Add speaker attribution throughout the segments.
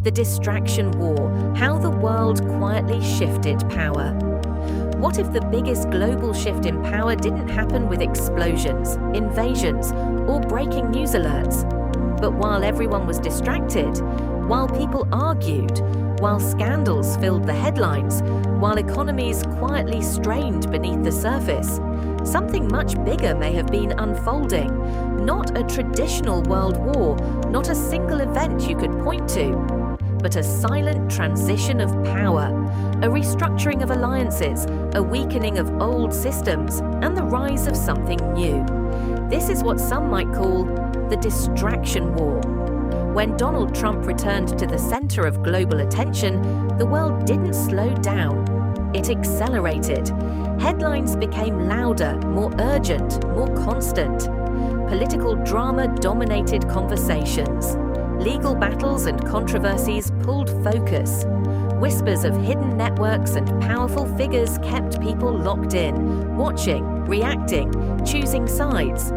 Speaker 1: The distraction war, how the world quietly shifted power. What if the biggest global shift in power didn't happen with explosions, invasions, or breaking news alerts? But while everyone was distracted, while people argued, while scandals filled the headlines, while economies quietly strained beneath the surface, something much bigger may have been unfolding. Not a traditional world war, not a single event you could point to, but a silent transition of power, a restructuring of alliances, a weakening of old systems, and the rise of something new. This is what some might call the distraction war. When Donald Trump returned to the center of global attention, the world didn't slow down. It accelerated. Headlines became louder, more urgent, more constant. Political drama dominated conversations. Legal battles and controversies pulled focus. Whispers of hidden networks and powerful figures kept people locked in, watching, reacting, choosing sides.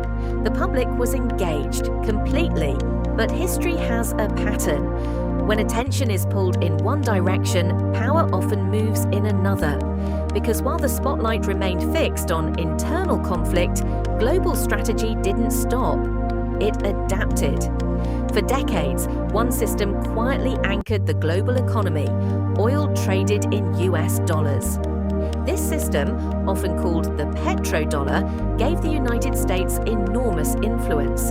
Speaker 1: The public was engaged completely, but history has a pattern. When attention is pulled in one direction, power often moves in another. Because while the spotlight remained fixed on internal conflict, global strategy didn't stop. It adapted. For decades, one system quietly anchored the global economy: oil traded in US dollars. This system, often called the petrodollar, gave the United States enormous influence.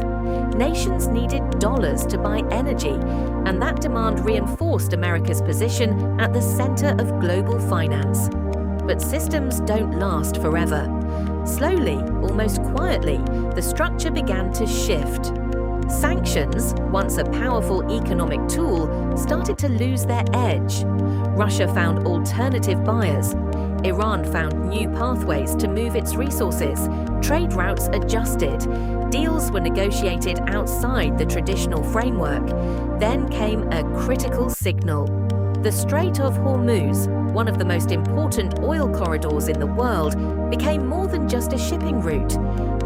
Speaker 1: Nations needed dollars to buy energy, and that demand reinforced America's position at the center of global finance. But systems don't last forever. Slowly, almost quietly, the structure began to shift. Sanctions, once a powerful economic tool, started to lose their edge. Russia found alternative buyers. Iran found new pathways to move its resources. Trade routes adjusted. Deals were negotiated outside the traditional framework. Then came a critical signal. The Strait of Hormuz, one of the most important oil corridors in the world, became more than just a shipping route.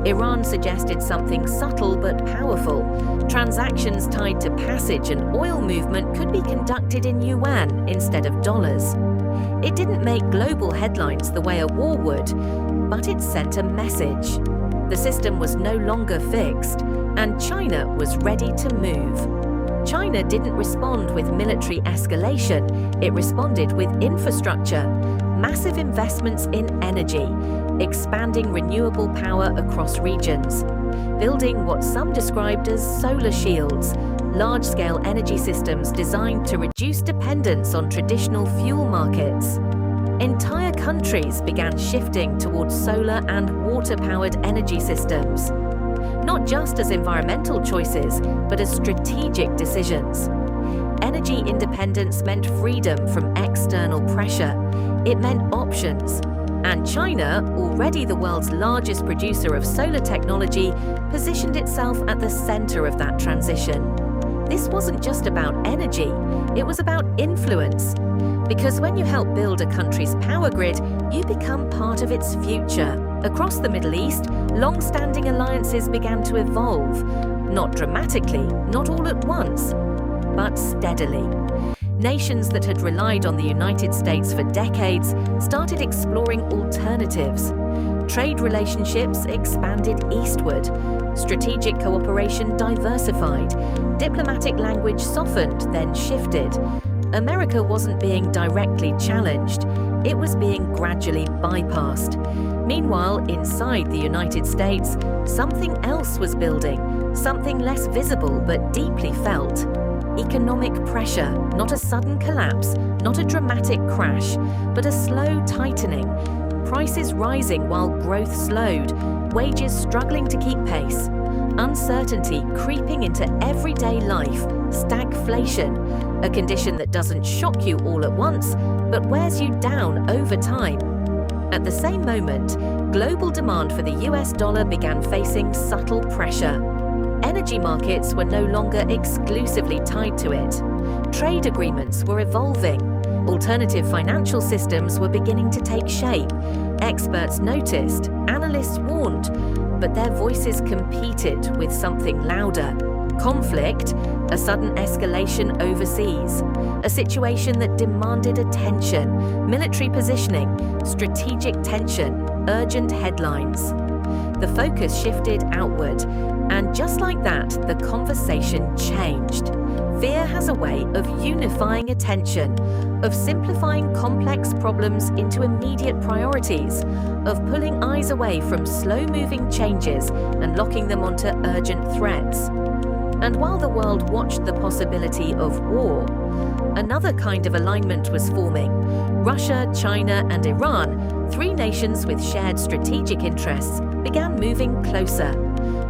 Speaker 1: Iran suggested something subtle but powerful. Transactions tied to passage and oil movement could be conducted in yuan instead of dollars. It didn't make global headlines the way a war would, but it sent a message. The system was no longer fixed, and China was ready to move. China didn't respond with military escalation, it responded with infrastructure, massive investments in energy, expanding renewable power across regions, building what some described as solar shields, large-scale energy systems designed to reduce dependence on traditional fuel markets. Entire countries began shifting towards solar and water-powered energy systems, not just as environmental choices, but as strategic decisions. Energy independence meant freedom from external pressure. It meant options. And China, already the world's largest producer of solar technology, positioned itself at the center of that transition. This wasn't just about energy, it was about influence. Because when you help build a country's power grid, you become part of its future. Across the Middle East, long-standing alliances began to evolve. Not dramatically, not all at once, but steadily. Nations that had relied on the United States for decades started exploring alternatives. Trade relationships expanded eastward. Strategic cooperation diversified. Diplomatic language softened, then shifted. America wasn't being directly challenged. It was being gradually bypassed. Meanwhile, inside the United States, something else was building, something less visible but deeply felt. Economic pressure, not a sudden collapse, not a dramatic crash, but a slow tightening. Prices rising while growth slowed, wages struggling to keep pace. Uncertainty creeping into everyday life, stagflation, a condition that doesn't shock you all at once, but wears you down over time. At the same moment, global demand for the US dollar began facing subtle pressure. Energy markets were no longer exclusively tied to it. Trade agreements were evolving. Alternative financial systems were beginning to take shape. Experts noticed, analysts warned, but their voices competed with something louder. Conflict, a sudden escalation overseas, a situation that demanded attention, military positioning, strategic tension, urgent headlines. The focus shifted outward, and just like that, the conversation changed. Fear has a way of unifying attention, of simplifying complex problems into immediate priorities, of pulling eyes away from slow-moving changes and locking them onto urgent threats. And while the world watched the possibility of war, another kind of alignment was forming. Russia, China, and Iran, three nations with shared strategic interests, began moving closer.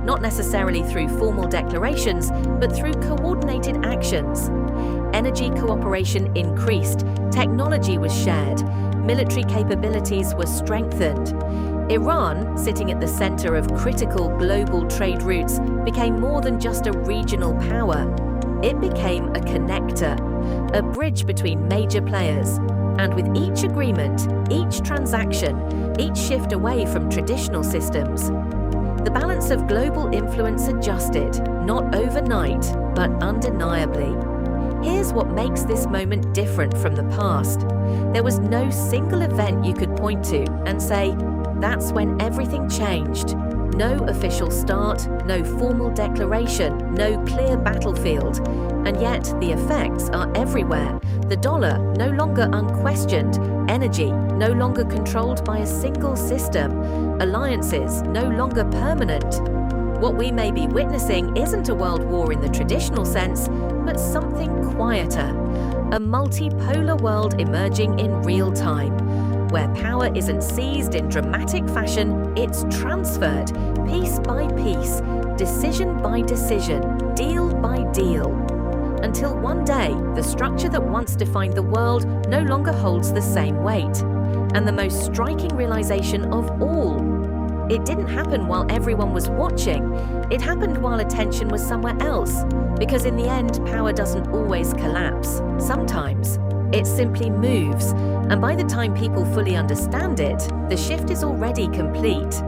Speaker 1: Not necessarily through formal declarations, but through coordinated actions. Energy cooperation increased, technology was shared, military capabilities were strengthened. Iran, sitting at the center of critical global trade routes, became more than just a regional power. It became a connector, a bridge between major players. And with each agreement, each transaction, each shift away from traditional systems, the balance of global influence adjusted, not overnight, but undeniably. Here's what makes this moment different from the past. There was no single event you could point to and say, that's when everything changed. No official start, no formal declaration, no clear battlefield. And yet the effects are everywhere. The dollar no longer unquestioned, energy no longer controlled by a single system, alliances no longer permanent. What we may be witnessing isn't a world war in the traditional sense, but something quieter, a multipolar world emerging in real time, where power isn't seized in dramatic fashion, it's transferred piece by piece, decision by decision, deal by deal. Until one day, the structure that once defined the world no longer holds the same weight. And the most striking realization of all, it didn't happen while everyone was watching. It happened while attention was somewhere else. Because in the end, power doesn't always collapse. Sometimes it simply moves. And by the time people fully understand it, the shift is already complete.